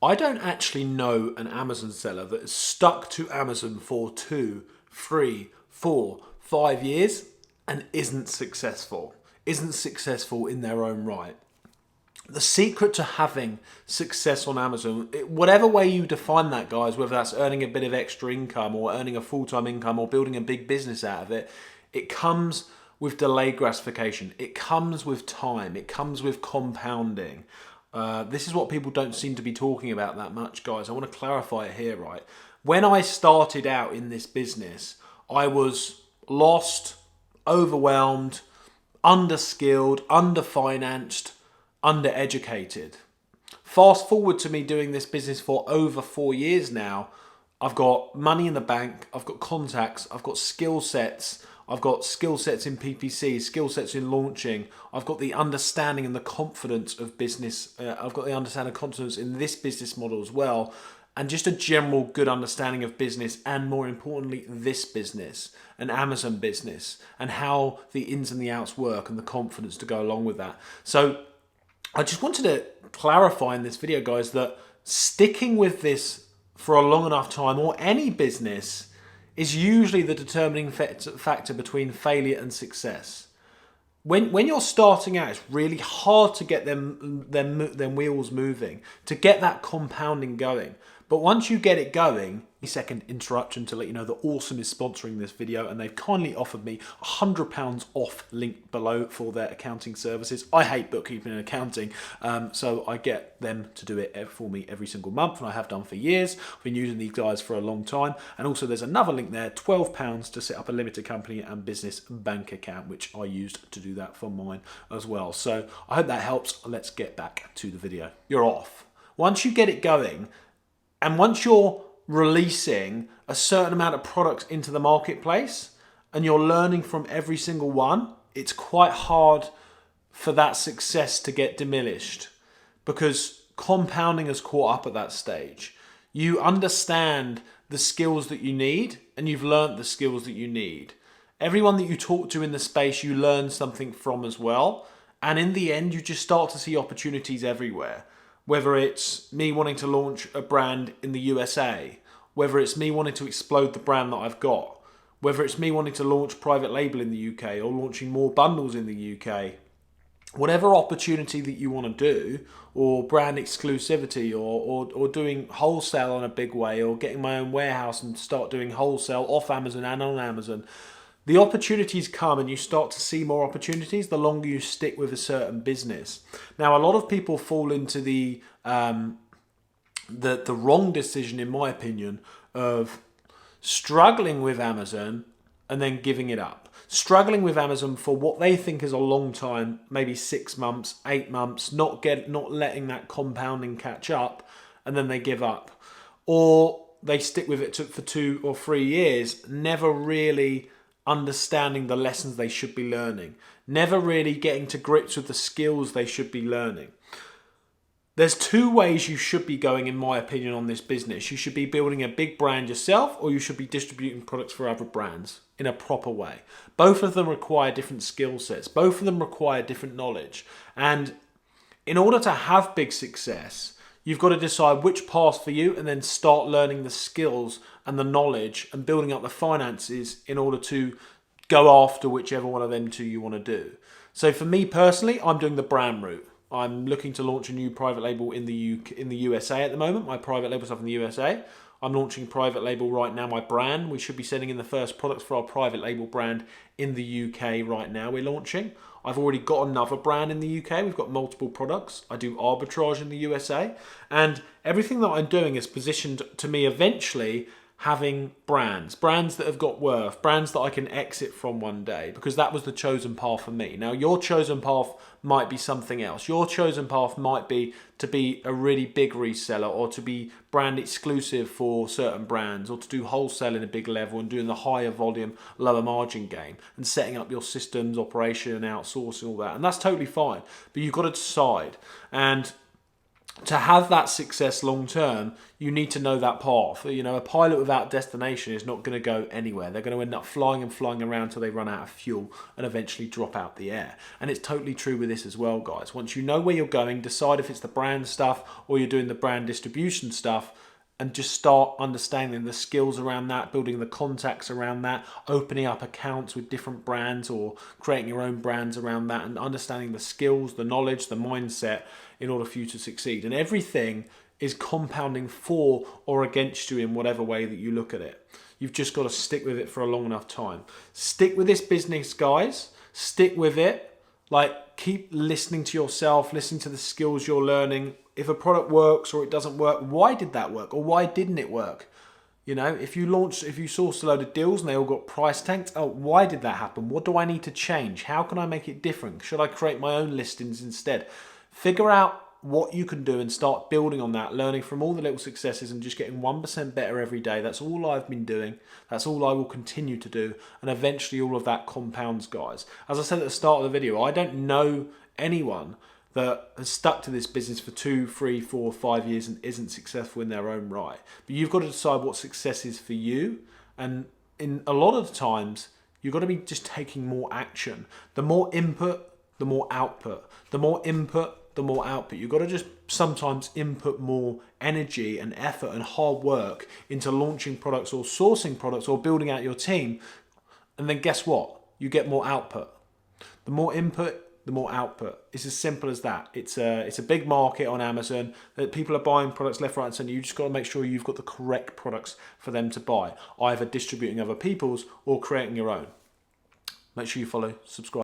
I don't actually know an Amazon seller that is stuck to Amazon for 2, 3, 4, 5 years and isn't successful in their own right. The secret to having success on Amazon, whatever way you define that, guys, whether that's earning a bit of extra income or earning a full-time income or building a big business out of it, it comes with delayed gratification. It comes with time. It comes with compounding. This is what people don't seem to be talking about that much, guys. I want to clarify it here, right? When I started out in this business, I was lost, overwhelmed, underskilled, underfinanced, undereducated. Fast forward to me doing this business for over 4 years now. I've got money in the bank, I've got contacts, I've got skill sets, I've got skill sets in PPC, skill sets in launching, I've got the understanding and the confidence of business, I've got the understanding and confidence in this business model as well, and just a general good understanding of business, and more importantly, this business, an Amazon business, and how the ins and the outs work and the confidence to go along with that. So I just wanted to clarify in this video, guys, that sticking with this for a long enough time, or any business, is usually the determining factor between failure and success. When you're starting out, it's really hard to get them wheels moving, to get that compounding going. But once you get it going, second interruption to let you know that Awesome is sponsoring this video, and they've kindly offered me £100 off, link below, for their accounting services. I hate bookkeeping and accounting, so I get them to do it for me every single month, and I have done for years. I've been using these guys for a long time. And also there's another link there, £12 to set up a limited company and business bank account, which I used to do that for mine as well. So I hope that helps. Let's get back to the video. You're off. Once you get it going, and once you're releasing a certain amount of products into the marketplace and you're learning from every single one, it's quite hard for that success to get diminished, because compounding has caught up at that stage. You understand the skills that you need, and you've learned the skills that you need. Everyone that you talk to in the space, you learn something from as well. And in the end, you just start to see opportunities everywhere. Whether it's me wanting to launch a brand in the USA, whether it's me wanting to explode the brand that I've got, whether it's me wanting to launch private label in the UK or launching more bundles in the UK, whatever opportunity that you want to do, or brand exclusivity, or doing wholesale on a big way, or getting my own warehouse and start doing wholesale off Amazon and on Amazon, the opportunities come, and you start to see more opportunities the longer you stick with a certain business. Now, a lot of people fall into the wrong decision, in my opinion, of struggling with Amazon and then giving it up. Struggling with Amazon for what they think is a long time, maybe 6 months, 8 months, not letting that compounding catch up, and then they give up. Or they stick with it for 2 or 3 years, never really understanding the lessons they should be learning, never really getting to grips with the skills they should be learning. There's 2 ways you should be going, in my opinion, on this business. You should be building a big brand yourself, or you should be distributing products for other brands in a proper way. Both of them require different skill sets. Both of them require different knowledge. And in order to have big success, you've got to decide which path for you, and then start learning the skills and the knowledge and building up the finances in order to go after whichever one of them 2 you want to do. So for me personally, I'm doing the brand route. I'm looking to launch a new private label in the USA at the moment. My private label stuff in the USA. I'm launching private label right now, my brand. We should be sending in the first products for our private label brand in the UK right now. We're launching. I've already got another brand in the UK. We've got multiple products. I do arbitrage in the USA. And everything that I'm doing is positioned to me eventually having brands that have got worth, brands that I can exit from one day, because that was the chosen path for me. Now, your chosen path might be something else. Your chosen path might be to be a really big reseller, or to be brand exclusive for certain brands, or to do wholesale in a big level and doing the higher volume, lower margin game, and setting up your systems, operation, outsourcing, all that. And that's totally fine, but you've got to decide. And to have that success long term, you need to know that path. You know, a pilot without destination is not going to go anywhere. They're going to end up flying and flying around till they run out of fuel and eventually drop out the air. And it's totally true with this as well, guys. Once you know where you're going, decide if it's the brand stuff or you're doing the brand distribution stuff, and just start understanding the skills around that, building the contacts around that, opening up accounts with different brands or creating your own brands around that, and understanding the skills, the knowledge, the mindset in order for you to succeed. And everything is compounding for or against you in whatever way that you look at it. You've just got to stick with it for a long enough time. Stick with this business, guys. Stick with it. Like, keep listening to yourself, listening to the skills you're learning. If a product works or it doesn't work, why did that work or why didn't it work? You know, if you sourced a load of deals and they all got price tanked, oh, why did that happen? What do I need to change? How can I make it different? Should I create my own listings instead? Figure out what you can do and start building on that, learning from all the little successes and just getting 1% better every day. That's all I've been doing. That's all I will continue to do. And eventually all of that compounds, guys. As I said at the start of the video, I don't know anyone that has stuck to this business for 2, 3, 4, 5 years and isn't successful in their own right. But you've got to decide what success is for you. And in a lot of the times, you've got to be just taking more action. The more input, the more output. The more input, the more output. You've got to just sometimes input more energy and effort and hard work into launching products or sourcing products or building out your team. And then guess what? You get more output. The more input, the more output. It's as simple as that. It's a big market on Amazon that people are buying products left, right, and centre. You just got to make sure you've got the correct products for them to buy, either distributing other people's or creating your own. Make sure you follow, subscribe.